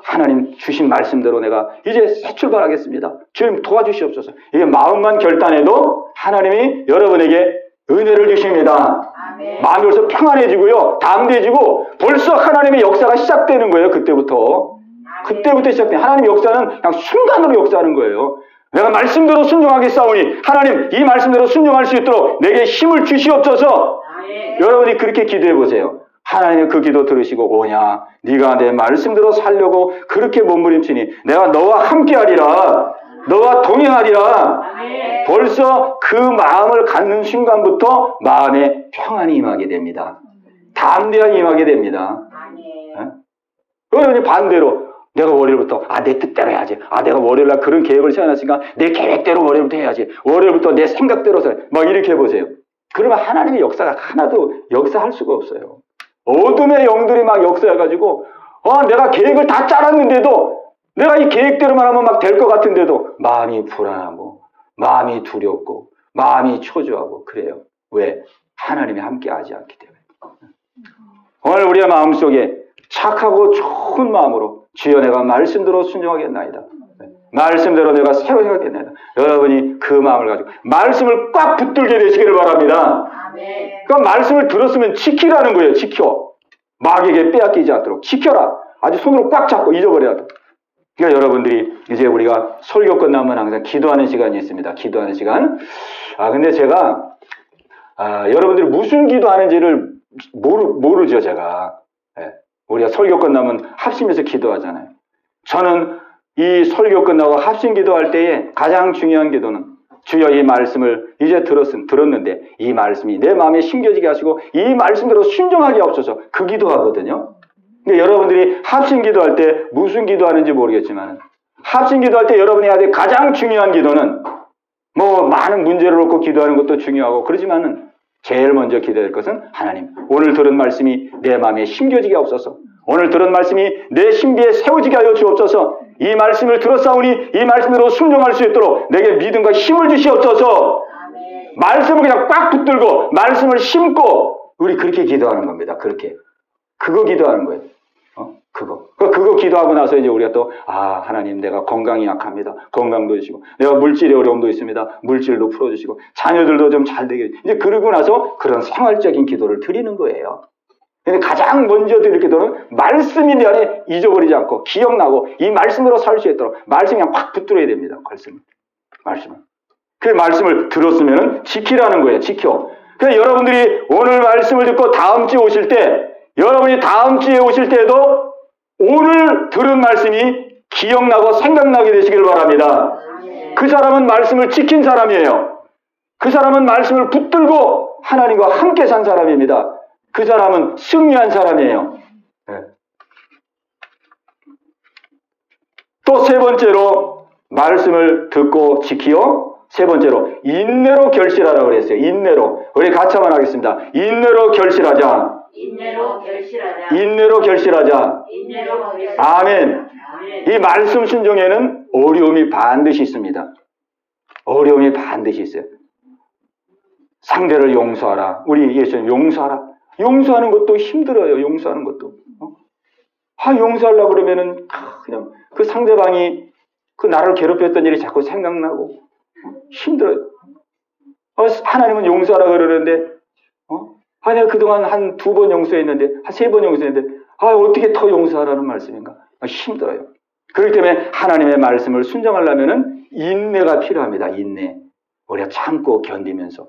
하나님 주신 말씀대로 내가 이제 새 출발하겠습니다. 주님 도와주시옵소서. 이게 마음만 결단해도 하나님이 여러분에게 은혜를 주십니다. 마음이 벌써 평안해지고요. 담대해지고 벌써 하나님의 역사가 시작되는 거예요. 그때부터 시작돼요. 하나님의 역사는 그냥 순간으로 역사하는 거예요. 내가 말씀대로 순종하겠사오니 하나님 이 말씀대로 순종할 수 있도록 내게 힘을 주시옵소서. 여러분이 그렇게 기도해 보세요. 하나님은 그 기도 들으시고, 오냐 네가 내 말씀대로 살려고 그렇게 몸부림치니 내가 너와 함께하리라. 너와 동행하리라. 벌써 그 마음을 갖는 순간부터 마음에 평안이 임하게 됩니다. 담대함이 임하게 됩니다. 그러니 반대로 내가 월요일부터 내 뜻대로 해야지. 내가 월요일날 그런 계획을 세워놨으니까 내 계획대로 월요일부터 해야지. 월요일부터 내 생각대로 막 이렇게 해보세요. 그러면 하나님의 역사가 하나도 역사할 수가 없어요. 어둠의 영들이 막 역사해가지고 내가 계획을 다 짜놨는데도 내가 이 계획대로만 하면 막 될 것 같은데도 마음이 불안하고 마음이 두렵고 마음이 초조하고 그래요. 왜? 하나님이 함께하지 않기 때문에. 오늘 우리의 마음속에 착하고 좋은 마음으로 주여 내가 말씀대로 순종하겠나이다. 말씀대로 내가 새로 생각했나이다. 여러분이 그 마음을 가지고 말씀을 꽉 붙들게 되시기를 바랍니다. 그러니까 말씀을 들었으면 지키라는 거예요. 지켜. 마귀에게 빼앗기지 않도록 지켜라. 아주 손으로 꽉 잡고 잊어버려야 돼. 그러니까 여러분들이 이제 우리가 설교 끝나면 항상 기도하는 시간이 있습니다. 기도하는 시간. 근데 제가 여러분들이 무슨 기도하는지를 모르죠. 제가. 우리가 설교 끝나면 합심해서 기도하잖아요. 저는 이 설교 끝나고 합심 기도할 때에 가장 중요한 기도는 주여 이 말씀을 이제 들었는데 이 말씀이 내 마음에 심겨지게 하시고 이 말씀대로 순종하게 하옵소서. 그 기도하거든요. 근데 여러분들이 합심 기도할 때 무슨 기도하는지 모르겠지만 합심 기도할 때 여러분이 해야 될 가장 중요한 기도는 많은 문제를 놓고 기도하는 것도 중요하고 그러지만은 제일 먼저 기도할 것은 하나님 오늘 들은 말씀이 내 마음에 심겨지게 하옵소서. 오늘 들은 말씀이 내 신비에 세워지게 하여 주옵소서. 이 말씀을 들었사오니 이 말씀대로 순종할 수 있도록 내게 믿음과 힘을 주시옵소서. 말씀을 그냥 꽉 붙들고 말씀을 심고 우리 그렇게 기도하는 겁니다. 그렇게. 그거 기도하는 거예요. 그거 기도하고 나서 이제 우리가 또 하나님 내가 건강이 약합니다. 건강도 주시고 내가 물질의 어려움도 있습니다. 물질도 풀어주시고 자녀들도 좀 잘 되게 이제 그러고 나서 그런 생활적인 기도를 드리는 거예요. 근데 가장 먼저 드릴 기도는 말씀이 내 안에 잊어버리지 않고 기억나고 이 말씀으로 살 수 있도록 말씀이 그냥 확 붙들어야 됩니다. 말씀을. 그 말씀을 들었으면 지키라는 거예요. 지켜. 그래서 여러분들이 오늘 말씀을 듣고 다음 주에 오실 때 여러분이 다음 주에 오실 때에도 오늘 들은 말씀이 기억나고 생각나게 되시길 바랍니다. 그 사람은 말씀을 지킨 사람이에요. 그 사람은 말씀을 붙들고 하나님과 함께 산 사람입니다. 그 사람은 승리한 사람이에요. 또 세 번째로 말씀을 듣고 지키어 세 번째로 인내로 결실하라고 그랬어요. 인내로. 우리 같이 한번 하겠습니다. 인내로 결실하자. 인내로 결실하자. 인내로 결실하자. 인내로 결실하자. 아멘. 이 말씀 순종에는 어려움이 반드시 있습니다. 어려움이 반드시 있어요. 상대를 용서하라. 우리 예수님 용서하라. 용서하는 것도 힘들어요. 용서하는 것도. 용서하려고 그러면은 그냥 그 상대방이 그 나를 괴롭혔던 일이 자꾸 생각나고 힘들어요. 하나님은 용서하라 그러는데 내가 그동안 한 2번 용서했는데 한 3번 용서했는데 어떻게 더 용서하라는 말씀인가? 힘들어요. 그렇기 때문에 하나님의 말씀을 순종하려면은 인내가 필요합니다. 인내. 우리가 참고 견디면서.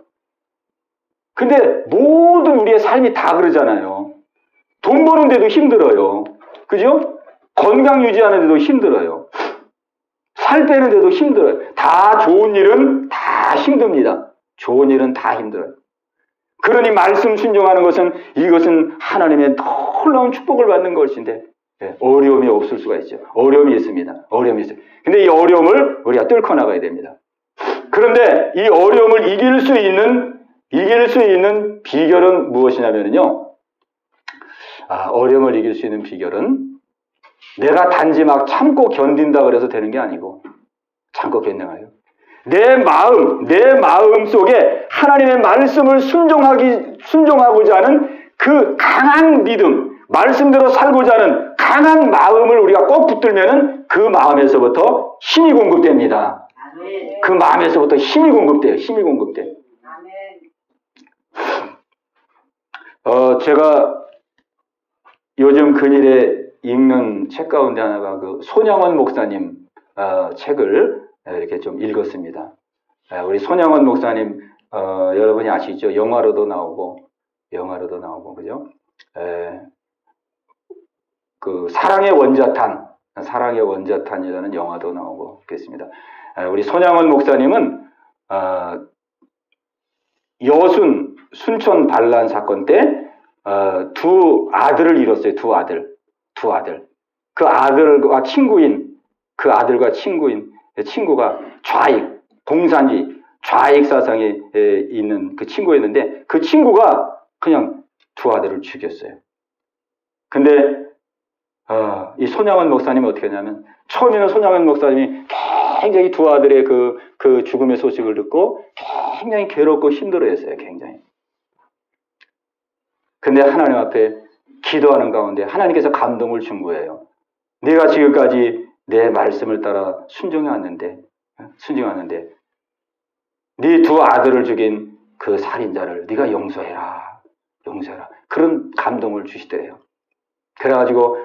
근데 모든 우리의 삶이 다 그러잖아요. 돈 버는데도 힘들어요. 그죠? 건강 유지하는데도 힘들어요. 살 빼는데도 힘들어요. 다 좋은 일은 다 힘듭니다. 좋은 일은 다 힘들어요. 그러니 말씀 순종하는 것은 이것은 하나님의 놀라운 축복을 받는 것인데 어려움이 없을 수가 있죠. 어려움이 있습니다. 어려움이 있어요. 근데 이 어려움을 우리가 뚫고 나가야 됩니다. 그런데 이 어려움을 이길 수 있는 비결은 무엇이냐면요. 어려움을 이길 수 있는 비결은 내가 단지 막 참고 견딘다 그래서 되는 게 아니고 참고 견뎌요. 내 마음 속에 하나님의 말씀을 순종하고자 하는 그 강한 믿음, 말씀대로 살고자 하는 강한 마음을 우리가 꼭 붙들면은 그 마음에서부터 힘이 공급됩니다. 아멘. 그 마음에서부터 힘이 공급돼요. 힘이 공급돼요. 아멘. 제가 요즘 근일에 읽는 책 가운데 하나가 그 손양원 목사님 책을 이렇게 좀 읽었습니다. 우리 손양원 목사님 여러분이 아시죠? 영화로도 나오고 그죠? 그 사랑의 원자탄이라는 영화도 나오고 그랬습니다. 우리 손양원 목사님은 여순 순천 반란 사건 때 두 아들을 잃었어요. 두 아들. 그 아들과 친구가 공산주의 좌익 사상에 있는 그 친구였는데 그 친구가 그냥 두 아들을 죽였어요. 근데 이 손양원 목사님은 어떻게 했냐면 처음에는 손양원 목사님이 굉장히 두 아들의 그 죽음의 소식을 듣고 굉장히 괴롭고 힘들어했어요. 굉장히. 근데 하나님 앞에 기도하는 가운데 하나님께서 감동을 준 거예요. 내가 지금까지 내 말씀을 따라 순종해왔는데 네 두 아들을 죽인 그 살인자를 네가 용서해라. 그런 감동을 주시더래요. 그래가지고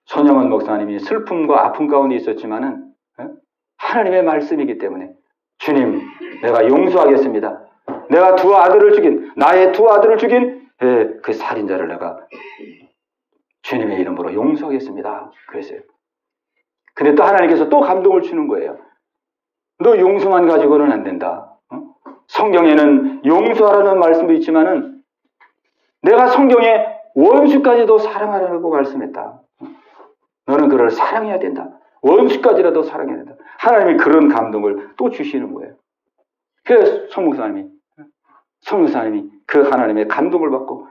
손영원 목사님이 슬픔과 아픔 가운데 있었지만은 하나님의 말씀이기 때문에 주님, 내가 용서하겠습니다. 내가 나의 두 아들을 죽인 그 살인자를 내가 주님의 이름으로 용서하겠습니다. 그랬어요. 근데 또 하나님께서 또 감동을 주는 거예요. 너 용서만 가지고는 안 된다. 성경에는 용서하라는 말씀도 있지만은 내가 성경에 원수까지도 사랑하라고 말씀했다. 너는 그를 사랑해야 된다. 원수까지라도 사랑해야 된다. 하나님이 그런 감동을 또 주시는 거예요. 그래서 성 목사님이 그 하나님의 감동을 받고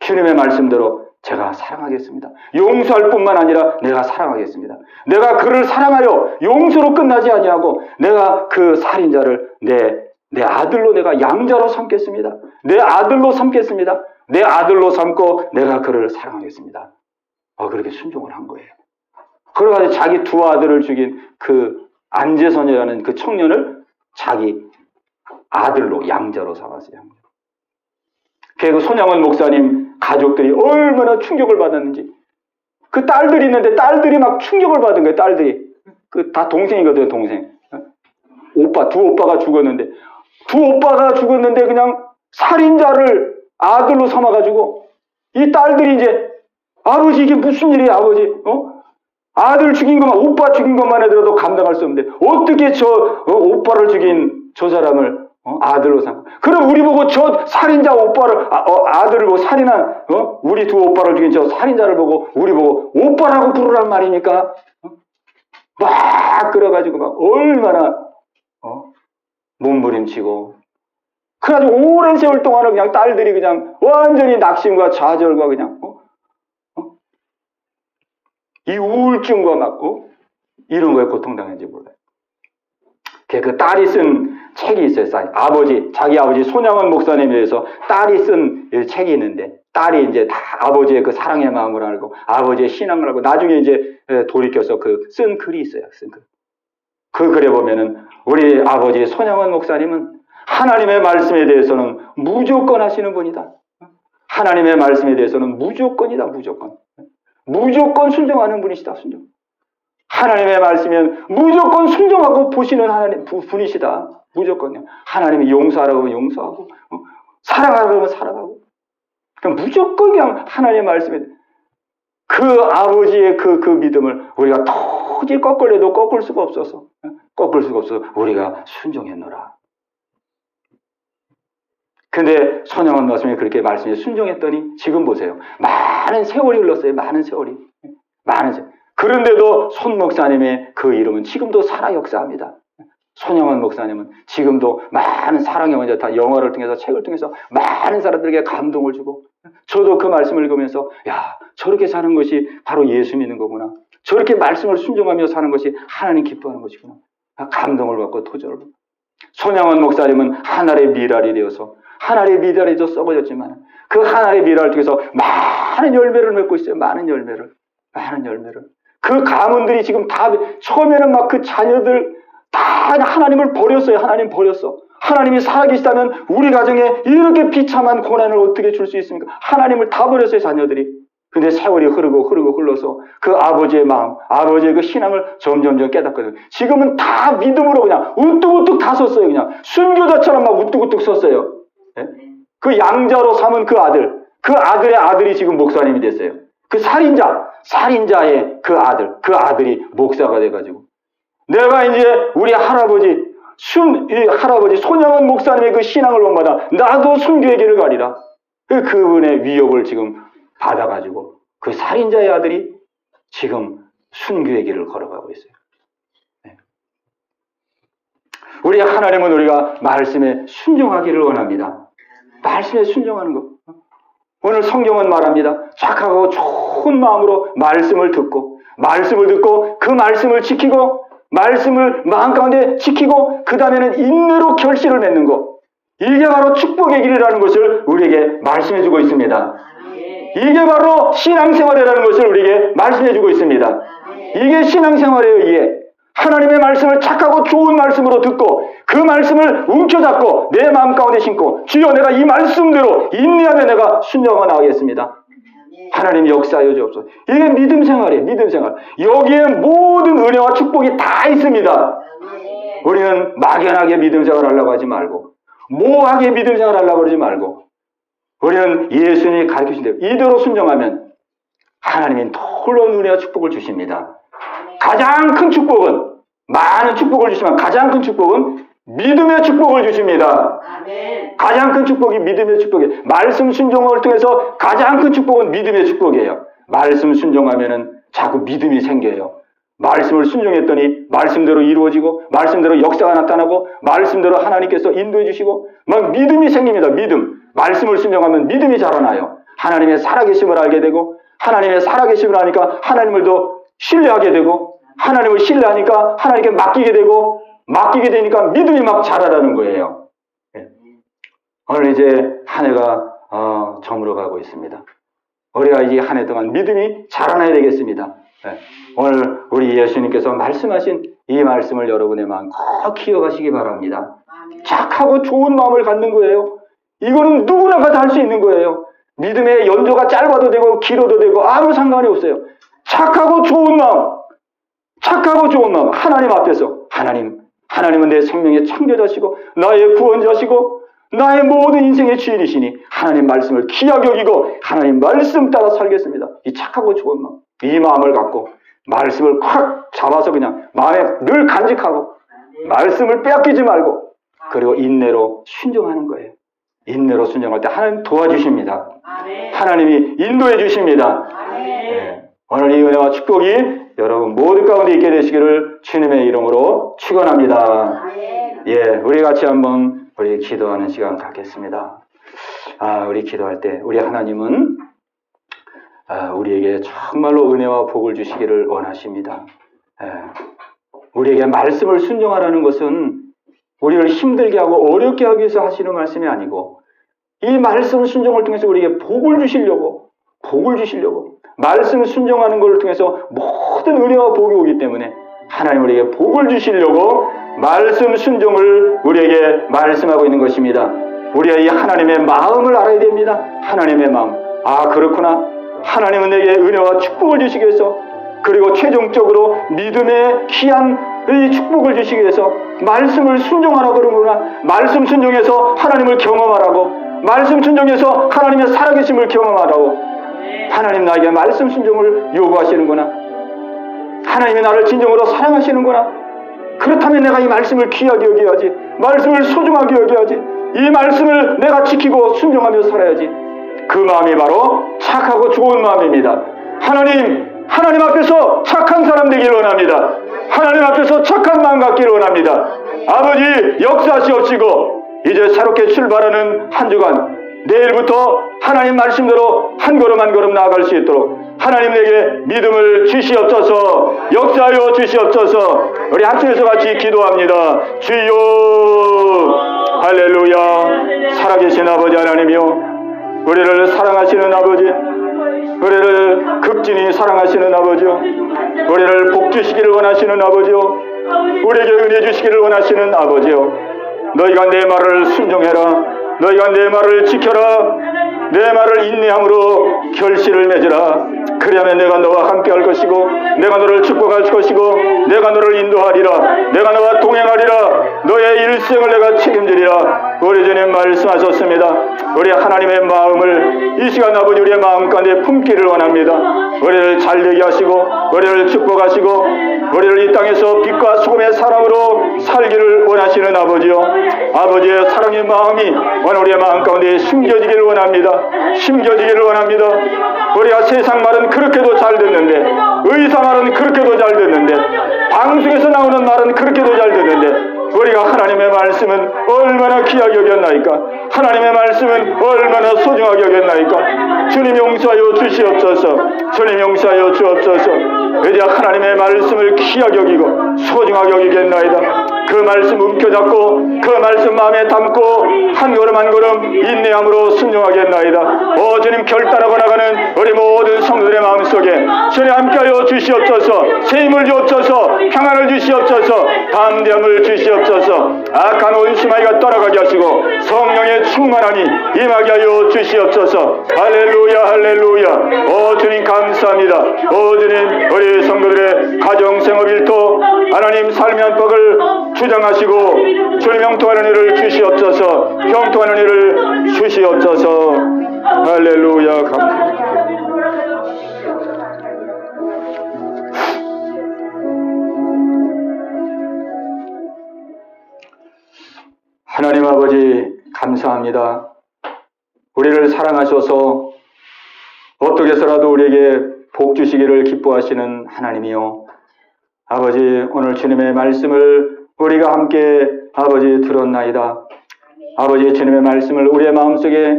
주님의 말씀대로 제가 사랑하겠습니다. 용서할 뿐만 아니라 내가 사랑하겠습니다. 내가 그를 사랑하여 용서로 끝나지 아니하고 내가 그 살인자를 내 아들로 내가 양자로 삼겠습니다. 내 아들로 삼고 내가 그를 사랑하겠습니다. 그렇게 순종을 한 거예요. 그래가지고 자기 두 아들을 죽인 그 안재선이라는 그 청년을 자기 아들로 양자로 삼았어요. 그 손양원 목사님 가족들이 얼마나 충격을 받았는지. 그 딸들이 있는데 딸들이 막 충격을 받은 거예요. 딸들이. 다 동생이거든요. 동생. 두 오빠가 죽었는데 그냥 살인자를 아들로 삼아가지고 이 딸들이 이제 아버지 이게 무슨 일이야 아버지. 아들 죽인 것만 오빠 죽인 것만 해도 감당할 수 없는데 어떻게 오빠를 죽인 저 사람을 아들로 삼고. 그럼 우리 보고 저 살인자 오빠를 아들을 보고 살인한 우리 두 오빠를 죽인 저 살인자를 보고 우리 보고 오빠라고 부르란 말이니까. 막 끌어가지고 막 얼마나 몸부림치고 그래가지고 오랜 세월 동안은 그냥 딸들이 그냥 완전히 낙심과 좌절과 그냥 이 우울증과 맞고 이런 거에 고통당했는지 몰라요. 그 딸이 쓴 책이 있어요. 자기 아버지 손양원 목사님에 대해서 딸이 쓴 책이 있는데 딸이 이제 다 아버지의 그 사랑의 마음을 알고 아버지의 신앙을 알고 나중에 이제 돌이켜서 그 쓴 글이 있어요. 쓴 글. 그 글에 보면은 우리 아버지 손양원 목사님은 하나님의 말씀에 대해서는 무조건 하시는 분이다. 하나님의 말씀에 대해서는 무조건이다. 무조건 순종하는 분이시다. 순종. 하나님의 말씀이면 무조건 순종하고 보시는 하나님 분이시다. 무조건요. 하나님이 용서하라고 하면 용서하고 사랑하라고 하면 사랑하고 그냥 무조건 그냥 하나님의 말씀에 그 아버지의 그 믿음을 우리가 도저히 꺾으려도 꺾을 수가 없어서 우리가 순종했노라. 근데 손양원 말씀이 그렇게 말씀에 순종했더니 지금 보세요. 많은 세월이 흘렀어요. 많은 세월이. 그런데도 손 목사님의 그 이름은 지금도 살아 역사합니다. 손양원 목사님은 지금도 많은 사랑의 원자 다 영화를 통해서 책을 통해서 많은 사람들에게 감동을 주고 저도 그 말씀을 읽으면서 야 저렇게 사는 것이 바로 예수 믿는 거구나. 저렇게 말씀을 순종하며 사는 것이 하나님 기뻐하는 것이구나. 감동을 받고 토절을 받고 손양원 목사님은 하늘의 미랄이 되어서 하늘의 미랄이 썩어졌지만 그 하늘의 미랄을 통해서 많은 열매를 맺고 있어요. 많은 열매를. 그 가문들이 지금 다 처음에는 막 그 자녀들 다 하나님을 버렸어요. 하나님 버렸어. 하나님이 살아계시다면 우리 가정에 이렇게 비참한 고난을 어떻게 줄 수 있습니까? 하나님을 다 버렸어요. 자녀들이. 근데 세월이 흘러서 그 아버지의 마음, 아버지의 그 신앙을 점점 깨닫거든요. 지금은 다 믿음으로 그냥 우뚝우뚝 다 섰어요. 그냥 순교자처럼 막 우뚝우뚝 섰어요. 네? 그 양자로 삼은 그 아들의 아들이 지금 목사님이 됐어요. 그 살인자의 그 아들이 목사가 돼가지고 내가 이제 우리 할아버지 손양원 목사님의 그 신앙을 본받아 나도 순교의 길을 가리라. 그분의 위협을 지금 받아가지고 그 살인자의 아들이 지금 순교의 길을 걸어가고 있어요. 네. 우리 하나님은 우리가 말씀에 순종하기를 원합니다. 말씀에 순종하는 것. 오늘 성경은 말합니다. 착하고 좋은 마음으로 말씀을 듣고 그 말씀을 지키고 말씀을 마음 가운데 지키고 그 다음에는 인내로 결실을 맺는 것. 이게 바로 축복의 길이라는 것을 우리에게 말씀해주고 있습니다. 이게 바로 신앙생활이라는 것을 우리에게 말씀해주고 있습니다. 이게 신앙생활이에요. 이게 하나님의 말씀을 착하고 좋은 말씀으로 듣고 그 말씀을 움켜잡고 내 마음 가운데 심고 주여 내가 이 말씀대로 인내하며 내가 순종하고 나가겠습니다. 하나님 역사하여 주옵소서. 이게 믿음 생활이에요. 믿음 생활. 여기에 모든 은혜와 축복이 다 있습니다. 우리는 막연하게 믿음 생활 하려고 하지 말고 모호하게 믿음 생활 하려고 그러지 말고 우리는 예수님이 가르치신 대로 이대로 순종하면 하나님이 놀라운 은혜와 축복을 주십니다. 가장 큰 축복은 많은 축복을 주시지만 가장 큰 축복은 믿음의 축복을 주십니다. 아멘. 가장 큰 축복이 믿음의 축복이에요. 말씀 순종을 통해서 가장 큰 축복은 믿음의 축복이에요. 말씀 순종하면은 자꾸 믿음이 생겨요. 말씀을 순종했더니 말씀대로 이루어지고 말씀대로 역사가 나타나고 말씀대로 하나님께서 인도해 주시고 막 믿음이 생깁니다. 믿음. 말씀을 순종하면 믿음이 자라나요. 하나님의 살아계심을 알게 되고 하나님의 살아계심을 아니까 하나님을 더 신뢰하게 되고 하나님을 신뢰하니까 하나님께 맡기게 되니까 믿음이 막 자라라는 거예요. 오늘 이제 한 해가 저물어가고 있습니다. 우리가 이 한 해 동안 믿음이 자라나야 되겠습니다. 오늘 우리 예수님께서 말씀하신 이 말씀을 여러분의 마음 꼭 기억하시기 바랍니다. 착하고 좋은 마음을 갖는 거예요. 이거는 누구나 다 할 수 있는 거예요. 믿음의 연조가 짧아도 되고 길어도 되고 아무 상관이 없어요. 착하고 좋은 마음 하나님 앞에서 하나님은 내 생명의 창조자시고 나의 구원자시고 나의 모든 인생의 주인이시니 하나님 말씀을 귀하게 여기고 하나님 말씀 따라 살겠습니다. 이 착하고 좋은 마음, 이 마음을 갖고 말씀을 콱 잡아서 그냥 마음에 늘 간직하고 말씀을 빼앗기지 말고 그리고 인내로 순종하는 거예요. 인내로 순종할 때 하나님 도와주십니다. 하나님이 인도해 주십니다. 오늘 이 은혜와 축복이 여러분 모두 가운데 있게 되시기를 주님의 이름으로 축원합니다. 예, 우리 같이 한번 우리 기도하는 시간 갖겠습니다. 우리 기도할 때 우리 하나님은 우리에게 정말로 은혜와 복을 주시기를 원하십니다. 우리에게 말씀을 순종하라는 것은 우리를 힘들게 하고 어렵게 하기 위해서 하시는 말씀이 아니고 이 말씀 순종을 통해서 우리에게 복을 주시려고 말씀 순종하는 것을 통해서 모든 은혜와 복이 오기 때문에 하나님 우리에게 복을 주시려고 말씀 순종을 우리에게 말씀하고 있는 것입니다. 우리가 이 하나님의 마음을 알아야 됩니다. 하나님의 마음. 그렇구나. 하나님은 내게 은혜와 축복을 주시기 위해서 그리고 최종적으로 믿음의 귀한 이 축복을 주시기 위해서 말씀을 순종하라고 그러는구나. 말씀 순종해서 하나님을 경험하라고. 말씀 순종해서 하나님의 살아계심을 경험하라고. 하나님 나에게 말씀 순종을 요구하시는구나. 하나님이 나를 진정으로 사랑하시는구나. 그렇다면 내가 이 말씀을 귀하게 여겨야지. 말씀을 소중하게 여겨야지. 이 말씀을 내가 지키고 순종하며 살아야지. 그 마음이 바로 착하고 좋은 마음입니다. 하나님 앞에서 착한 사람 되기를 원합니다. 하나님 앞에서 착한 마음 갖기를 원합니다. 아버지 역사하시옵시고 이제 새롭게 출발하는 한 주간 내일부터 하나님 말씀대로 한 걸음 한 걸음 나아갈 수 있도록 하나님 내게 믿음을 주시옵소서. 역사하여 주시옵소서. 우리 합심해서 같이 기도합니다. 주여 할렐루야. 살아계신 아버지 하나님이여, 우리를 사랑하시는 아버지, 우리를 극진히 사랑하시는 아버지요, 우리를 복 주시기를 원하시는 아버지요, 우리에게 은혜 주시기를 원하시는 아버지요, 너희가 내 말을 순종해라. 너희가 내 말을 지켜라. 내 말을 인내함으로 결실을 맺으라. 그리하면 내가 너와 함께 할 것이고 내가 너를 축복할 것이고 내가 너를 인도하리라. 내가 너와 동행하리라. 너의 일생을 내가 책임지리라. 우리 주님 말씀하셨습니다. 우리 하나님의 마음을 이 시간 아버지 우리의 마음 가운데 품기를 원합니다. 우리를 잘되게 하시고 우리를 축복하시고 우리를 이 땅에서 빛과 소금의 사람으로 살기를 원하시는 아버지요, 아버지의 사랑의 마음이 오늘 우리의 마음 가운데 심겨지기를 원합니다. 심겨지기를 원합니다. 우리가 세상 말은 그렇게도 잘 듣는데, 의사 말은 그렇게도 잘 듣는데, 방송에서 나오는 말은 그렇게도 잘 듣는데, 우리가 하나님의 말씀은 얼마나 귀하게 여겼나이까? 하나님의 말씀은 얼마나 소중하게 여겼나이까? 주님 용서하여 주시옵소서. 주님 용서하여 주옵소서. 이제 하나님의 말씀을 귀하게 여기고 소중하게 여기겠나이다. 그 말씀 움켜잡고 그 말씀 마음에 담고 한 걸음 한 걸음 인내함으로 순종하겠나이다. 주님 결단하고 나가는 우리 모든 성도들의 마음속에 주님 함께하여 주시옵소서. 세임을 주옵소서. 평안을 주시옵소서. 담대함을 주시옵소서. 악한 온수마이가 떠나가게 하시고 성령의 충만함이 임하게 하여 주시옵소서. 할렐루야 할렐루야. 주님 감사합니다. 주님 우리 성도들의 가정생활 일터 하나님 삶의 안팎을 주장하시고 주님 형통하는 일을 주시옵소서. 형통하는 일을 주시옵소서. 할렐루야. 감사합니다. 하나님 아버지 감사합니다. 우리를 사랑하셔서 어떻게 해서라도 우리에게 복 주시기를 기뻐하시는 하나님이요, 아버지 오늘 주님의 말씀을 우리가 함께 아버지 들었나이다. 아버지 주님의 말씀을 우리의 마음속에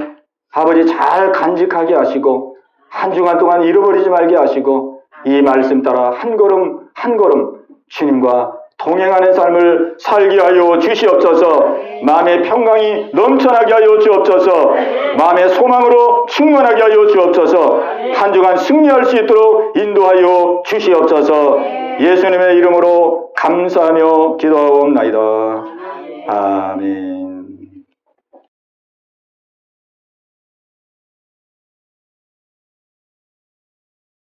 아버지 잘 간직하게 하시고 한 주간 동안 잃어버리지 말게 하시고 이 말씀 따라 한 걸음 한 걸음 주님과 동행하는 삶을 살게 하여 주시옵소서. 마음의 평강이 넘쳐나게 하여 주옵소서. 마음의 소망으로 충만하게 하여 주옵소서. 한 주간 승리할 수 있도록 인도하여 주시옵소서. 예수님의 이름으로 감사하며 기도하옵나이다. 아멘.